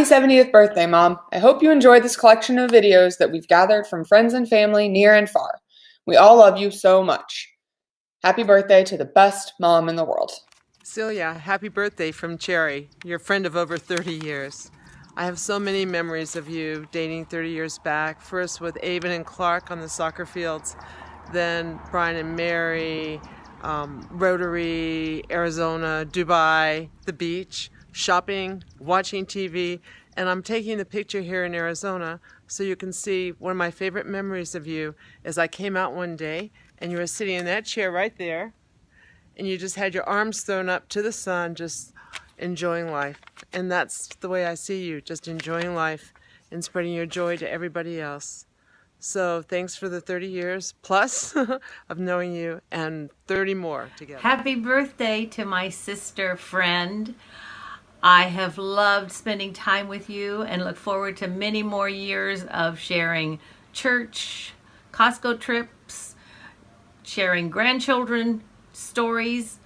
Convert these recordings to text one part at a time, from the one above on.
Happy 70th birthday, Mom. I hope you enjoyed this collection of videos that we've gathered from friends and family near and far. We all love you so much. Happy birthday to the best mom in the world. Celia, happy birthday from Cherry, your friend of over 30 years. I have so many memories of you dating 30 years back, first with Avon and Clark on the soccer fields, then Brian and Mary, Rotary, Arizona, Dubai, the beach, shopping, watching TV, and I'm taking the picture here in Arizona so you can see one of my favorite memories of you is I came out one day and you were sitting in that chair right there and you just had your arms thrown up to the sun, just enjoying life. And that's the way I see you, just enjoying life and spreading your joy to everybody else. So thanks for the 30 years plus of knowing you and 30 more together. Happy birthday to my sister friend. I have loved spending time with you and look forward to many more years of sharing church, Costco trips, sharing grandchildren stories,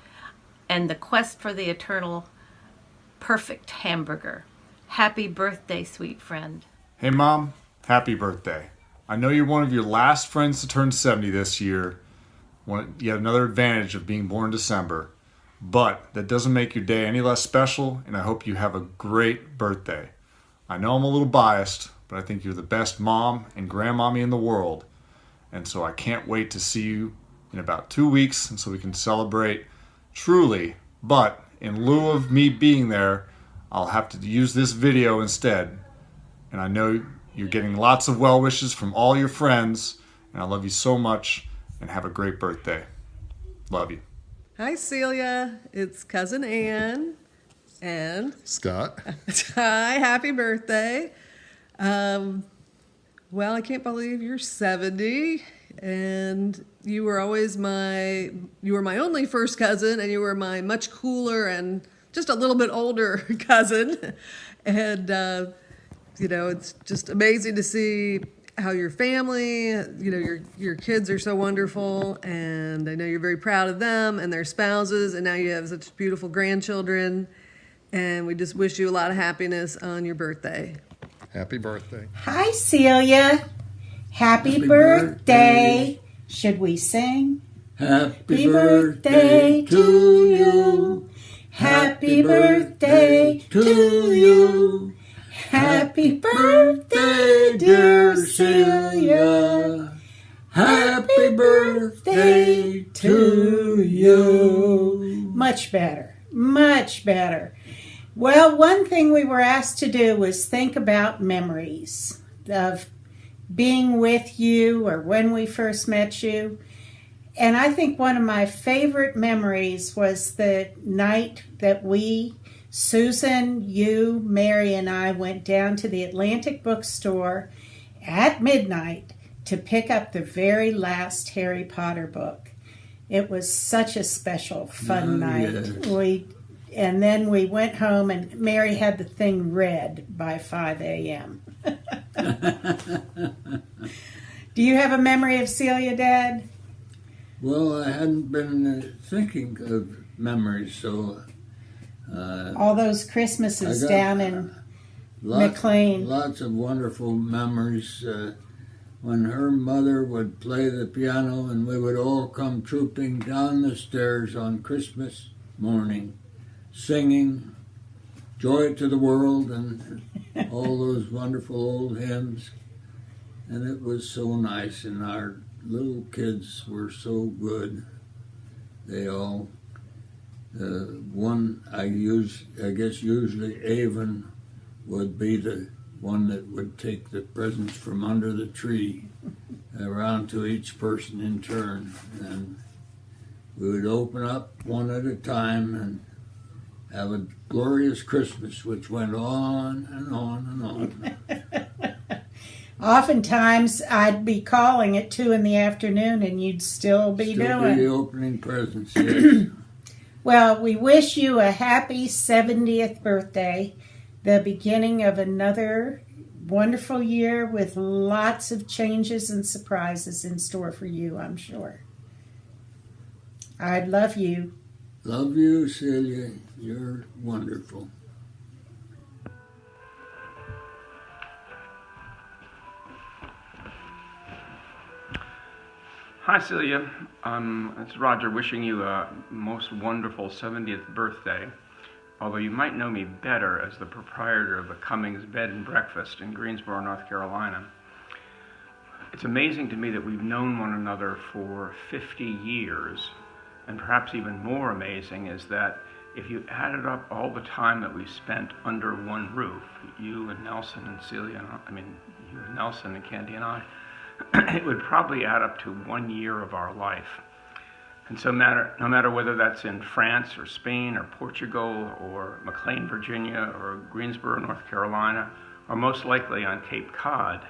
and the quest for the eternal perfect hamburger. Happy birthday, sweet friend. Hey Mom, happy birthday. I know you're one of your last friends to turn 70 this year. Yet another advantage of being born in December. But that doesn't make your day any less special, and I hope you have a great birthday. I know I'm a little biased, but I think you're the best mom and grandmommy in the world. And so I can't wait to see you in about 2 weeks, and so we can celebrate truly. But in lieu of me being there, I'll have to use this video instead. And I know you're getting lots of well wishes from all your friends, and I love you so much, and have a great birthday. Love you. Hi, Celia. It's Cousin Ann and Scott. Hi, happy birthday. Well, I can't believe you're 70, and you were my only first cousin, and you were my much cooler and just a little bit older cousin. And, it's just amazing to see how your family, your kids are so wonderful, and I know you're very proud of them and their spouses, and now you have such beautiful grandchildren, and we just wish you a lot of happiness on your birthday. Happy birthday. Hi, Celia. Happy birthday. Should we sing? Happy birthday to you. Happy birthday to you. Happy birthday, dear Celia. Happy birthday to you. Much better, much better. Well, one thing we were asked to do was think about memories of being with you or when we first met you. And I think one of my favorite memories was the night that Susan, you, Mary, and I went down to the Atlantic bookstore at midnight to pick up the very last Harry Potter book. It was such a special, fun night. Yes. And then we went home, and Mary had the thing read by 5 a.m. Do you have a memory of Celia, Dad? Well, I hadn't been thinking of memories, so... all those Christmases down in McLean. Lots of wonderful memories. When her mother would play the piano and we would all come trooping down the stairs on Christmas morning, singing Joy to the World and all those wonderful old hymns. And it was so nice, and our little kids were so good. They all... I guess usually Avon would be the one that would take the presents from under the tree around to each person in turn. And we would open up one at a time and have a glorious Christmas, which went on and on and on. Oftentimes, I'd be calling at 2 in the afternoon, and you'd still be opening presents, yes. Well, we wish you a happy 70th birthday, the beginning of another wonderful year with lots of changes and surprises in store for you, I'm sure. I love you. Love you, Celia. You're wonderful. Hi, Celia. It's Roger wishing you a most wonderful 70th birthday, although you might know me better as the proprietor of the Cummings Bed and Breakfast in Greensboro, North Carolina. It's amazing to me that we've known one another for 50 years, and perhaps even more amazing is that if you added up all the time that we spent under one roof, you and Nelson and Celia, you and Nelson and Candy and I, it would probably add up to 1 year of our life. And so no matter whether that's in France or Spain or Portugal or McLean, Virginia or Greensboro, North Carolina, or most likely on Cape Cod,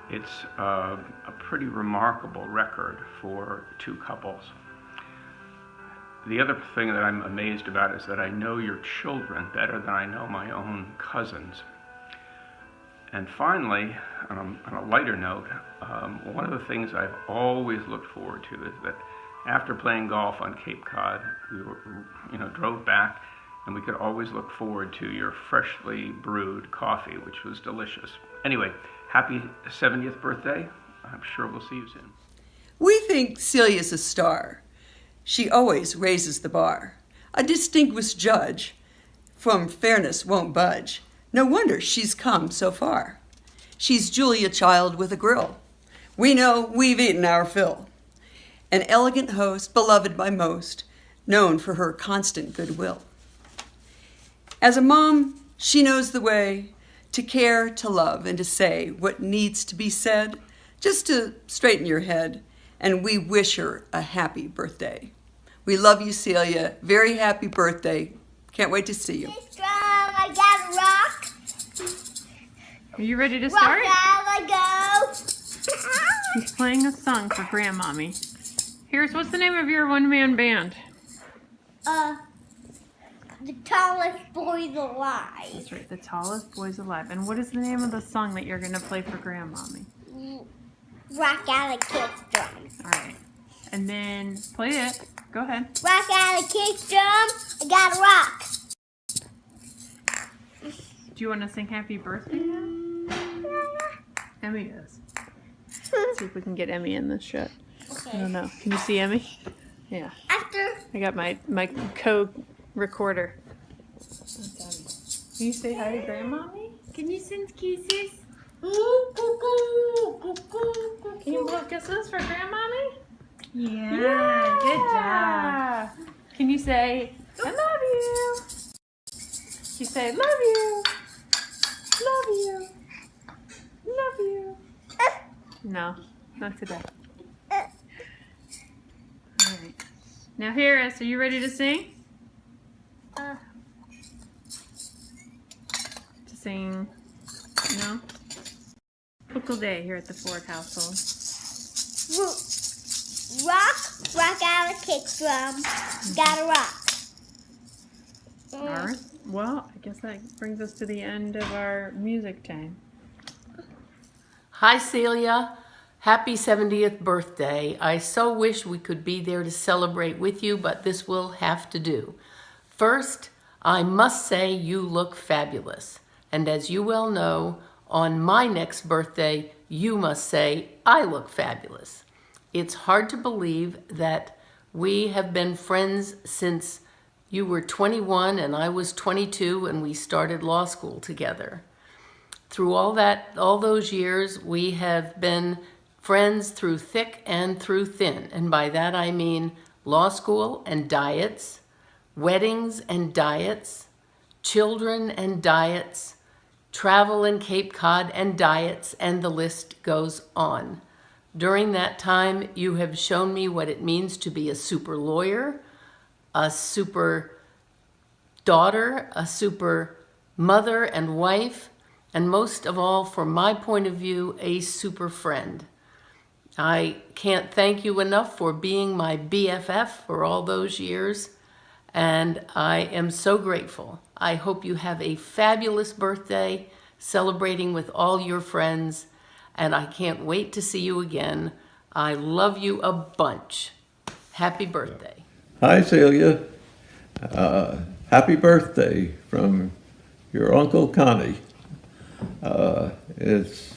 it's a pretty remarkable record for two couples. The other thing that I'm amazed about is that I know your children better than I know my own cousins. And finally, on a lighter note, one of the things I've always looked forward to is that after playing golf on Cape Cod, we drove back, and we could always look forward to your freshly brewed coffee, which was delicious. Anyway, happy 70th birthday. I'm sure we'll see you soon. We think Celia's a star. She always raises the bar. A distinguished judge from fairness won't budge. No wonder she's come so far. She's Julia Child with a grill. We know we've eaten our fill. An elegant host, beloved by most, known for her constant goodwill. As a mom, she knows the way to care, to love, and to say what needs to be said, just to straighten your head, and we wish her a happy birthday. We love you, Celia. Very happy birthday. Can't wait to see you. I got a rock. Are you ready to start? Rock out I go. He's playing a song for Grandmommy. Here's, what's the name of your one-man band? The tallest boys alive. That's right, the tallest boys alive. And what is the name of the song that you're going to play for Grandmommy? Rock out a kick drum. All right. And then play it. Go ahead. Rock out a kick drum. I got a rock. Do you want to sing happy birthday now? Emmy does. Let's see if we can get Emmy in this shot. Okay. I don't know. Can you see Emmy? Yeah. After. I got my co-recorder. Can you say hi to Grandmommy? Can you send kisses? Can you blow kisses for Grandmommy? Yeah, good job. Can you say, I love you? You say, love you. Love you. Love you. No, not today. All right. Now, Harris, are you ready to sing? To sing, no? Typical day here at the Ford household. Rock out a kick drum. Got a rock. All right. Well, I guess that brings us to the end of our music time. Hi, Celia. Happy 70th birthday. I so wish we could be there to celebrate with you, but this will have to do. First, I must say you look fabulous. And as you well know, on my next birthday, you must say I look fabulous. It's hard to believe that we have been friends since you were 21 and I was 22 and we started law school together. Through all those years, we have been friends through thick and through thin. And by that I mean law school and diets, weddings and diets, children and diets, travel in Cape Cod and diets, and the list goes on. During that time, you have shown me what it means to be a super lawyer, a super daughter, a super mother and wife, and most of all, from my point of view, a super friend. I can't thank you enough for being my BFF for all those years, and I am so grateful. I hope you have a fabulous birthday, celebrating with all your friends, and I can't wait to see you again. I love you a bunch. Happy birthday. Hi, Celia. Happy birthday from your Uncle Connie. It's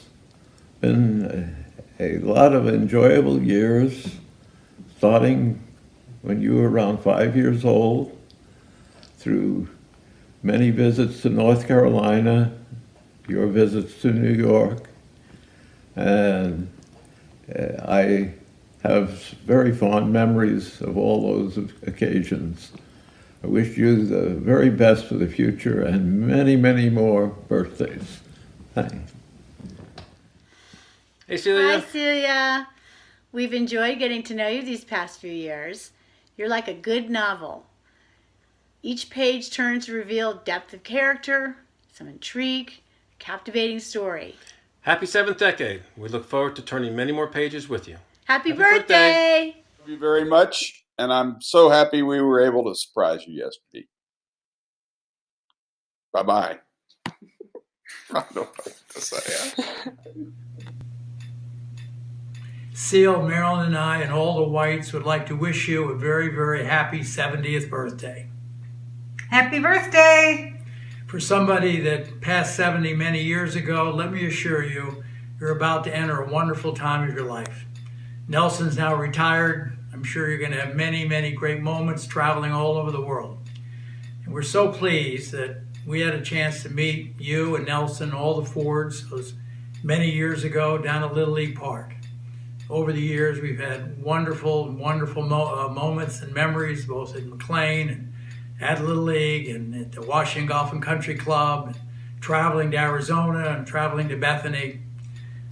been a lot of enjoyable years starting when you were around 5 years old, through many visits to North Carolina, your visits to New York, and I have very fond memories of all those occasions. I wish you the very best for the future and many, many more birthdays. Thanks. Hey, Celia. Hi, Celia. We've enjoyed getting to know you these past few years. You're like a good novel. Each page turns to reveal depth of character, some intrigue, a captivating story. Happy 7th decade. We look forward to turning many more pages with you. Happy birthday! Thank you very much, and I'm so happy we were able to surprise you yesterday. Bye-bye. I don't know what to say. Seal, Marilyn, and I, and all the Whites would like to wish you a very, very happy 70th birthday. Happy birthday! For somebody that passed 70 many years ago, let me assure you, you're about to enter a wonderful time of your life. Nelson's now retired. I'm sure you're going to have many, many great moments traveling all over the world. And we're so pleased that we had a chance to meet you and Nelson, all the Fords, those many years ago down at Little League Park. Over the years, we've had wonderful, wonderful moments and memories, both at McLean and at Little League and at the Washington Golf and Country Club, and traveling to Arizona and traveling to Bethany.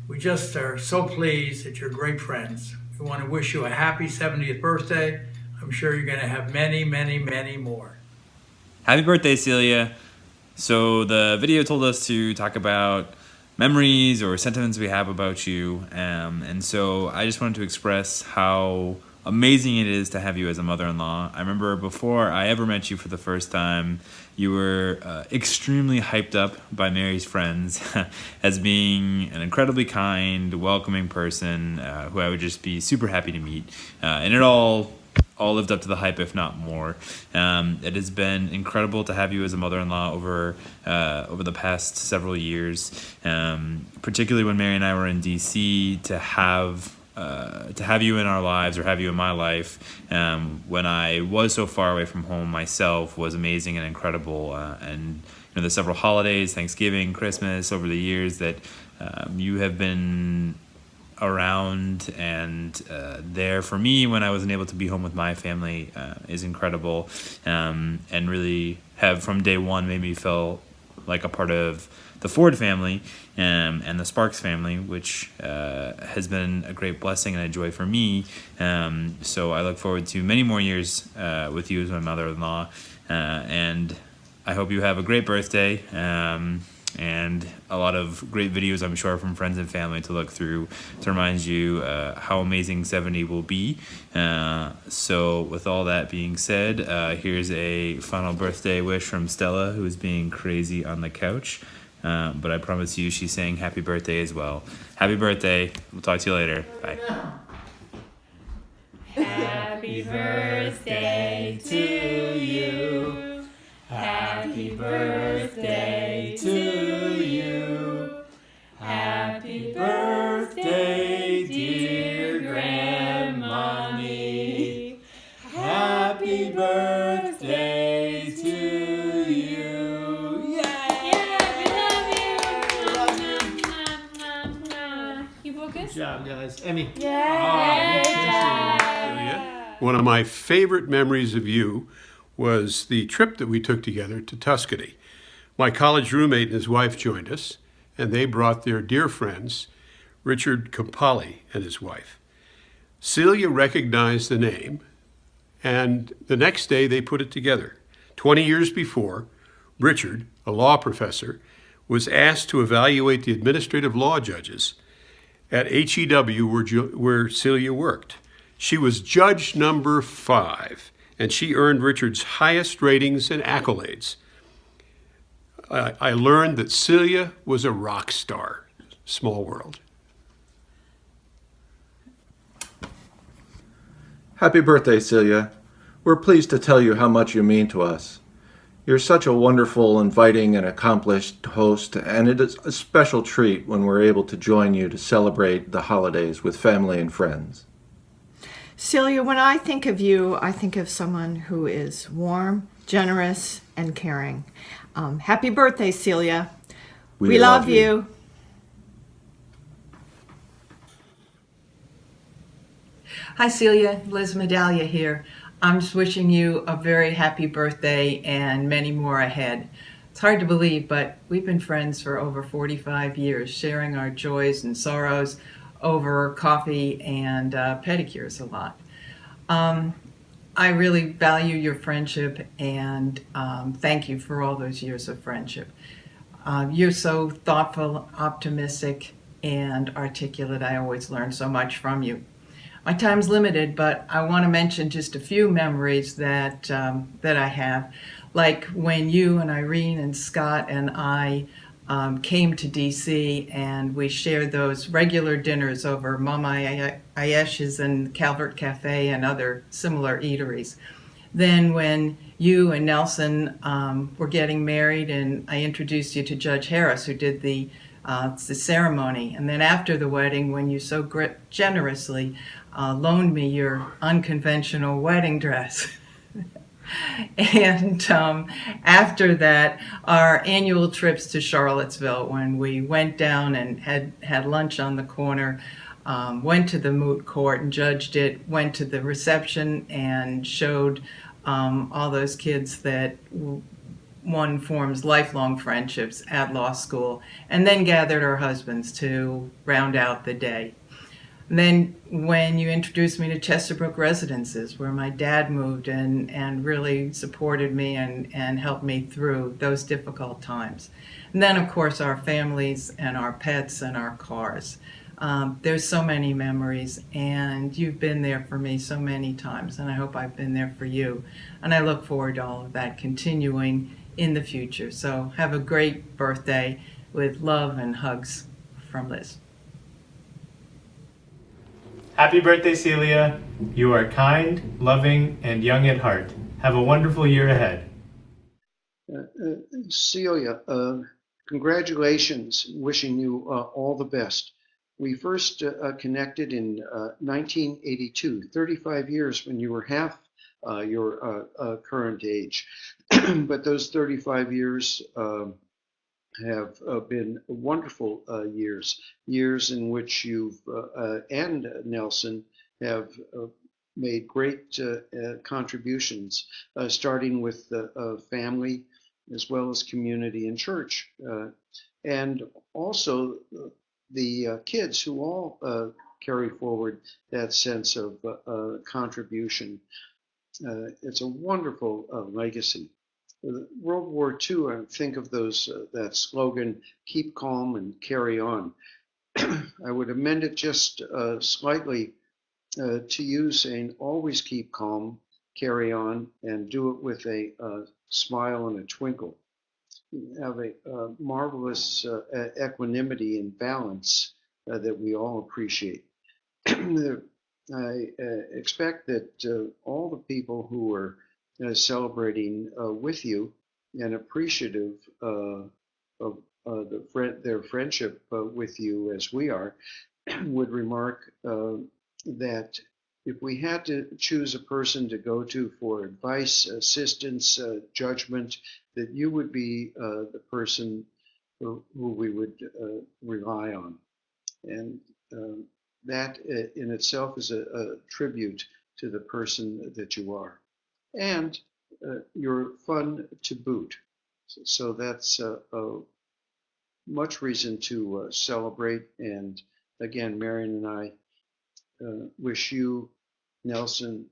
We just are so pleased that you're great friends. We want to wish you a happy 70th birthday. I'm sure you're going to have many, many, many more. Happy birthday, Celia. So the video told us to talk about memories or sentiments we have about you. And so I just wanted to express how amazing it is to have you as a mother-in-law. I remember before I ever met you for the first time, you were extremely hyped up by Mary's friends as being an incredibly kind, welcoming person who I would just be super happy to meet. And it all lived up to the hype, if not more. It has been incredible to have you as a mother-in-law over the past several years, particularly when Mary and I were in DC, to have you in our lives, or have you in my life, when I was so far away from home myself, was amazing and incredible. And the several holidays, Thanksgiving, Christmas, over the years that you have been around and there for me when I wasn't able to be home with my family is incredible, and really have from day one made me feel like a part of the Ford family and the Sparks family, which has been a great blessing and a joy for me. So I look forward to many more years with you as my mother-in-law, and I hope you have a great birthday, and a lot of great videos, I'm sure, from friends and family to look through to remind you how amazing 70 will be. So with all that being said, here's a final birthday wish from Stella, who is being crazy on the couch. But I promise you she's saying happy birthday as well. Happy birthday. We'll talk to you later. Bye. Happy birthday to you. Happy birthday to you. Happy birthday, dear Grandmommy. Happy birthday to you. You focus? Good job, guys. Emmy. Yeah. One of my favorite memories of you was the trip that we took together to Tuscany. My college roommate and his wife joined us, and they brought their dear friends, Richard Campali and his wife. Celia recognized the name, and the next day they put it together. 20 years before, Richard, a law professor, was asked to evaluate the administrative law judges at HEW where Celia worked. She was judge number 5, and she earned Richard's highest ratings and accolades. I learned that Celia was a rock star. Small world. Happy birthday, Celia. We're pleased to tell you how much you mean to us. You're such a wonderful, inviting, and accomplished host, and it is a special treat when we're able to join you to celebrate the holidays with family and friends. Celia, when I think of you, I think of someone who is warm, generous, and caring. Happy birthday, Celia. We love you. Hi, Celia. Liz Medallia here. I'm just wishing you a very happy birthday and many more ahead. It's hard to believe, but we've been friends for over 45 years, sharing our joys and sorrows over coffee and pedicures a lot. I really value your friendship and thank you for all those years of friendship. You're so thoughtful, optimistic, and articulate. I always learn so much from you. My time's limited, but I want to mention just a few memories that I have, like when you and Irene and Scott and I came to DC and we shared those regular dinners over Mama Ayesh's and Calvert Cafe and other similar eateries. Then when you and Nelson were getting married and I introduced you to Judge Harris, who did the ceremony. And then after the wedding, when you so generously loaned me your unconventional wedding dress. And after that, our annual trips to Charlottesville, when we went down and had lunch on the corner, went to the moot court and judged it, went to the reception and showed all those kids that one forms lifelong friendships at law school, and then gathered our husbands to round out the day. And then when you introduced me to Chesterbrook Residences, where my dad moved and really supported me and helped me through those difficult times. And then, of course, our families and our pets and our cars. There's so many memories, and you've been there for me so many times, and I hope I've been there for you. And I look forward to all of that continuing in the future. So have a great birthday with love and hugs from Liz. Happy birthday, Celia. You are kind, loving, and young at heart. Have a wonderful year ahead. Celia, congratulations. Wishing you all the best. We first connected in 1982, 35 years when you were half your current age. But those 35 years have been wonderful years in which you've and Nelson have made great contributions, starting with the family as well as community and church, and also the kids who all carry forward that sense of contribution. It's a wonderful legacy. World War II, I think of that slogan, keep calm and carry on. I would amend it just slightly to use saying always keep calm, carry on, and do it with a smile and a twinkle. You have a marvelous equanimity and balance that we all appreciate. I expect that all the people who are celebrating with you and appreciative of their friendship with you as we are, would remark that if we had to choose a person to go to for advice, assistance, judgment, that you would be the person who we would rely on. And that in itself is a tribute to the person that you are. And you're fun to boot. So that's much reason to celebrate. And again, Marion and I wish you, Nelson,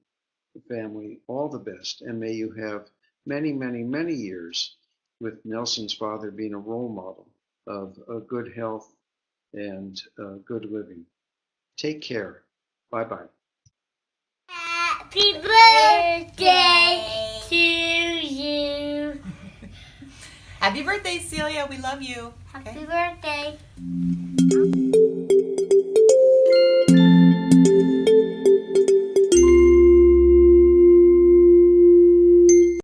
the family, all the best. And may you have many, many, many years with Nelson's father being a role model of good health and good living. Take care. Bye-bye. Happy birthday to you. Happy birthday, Celia. We love you. Happy birthday.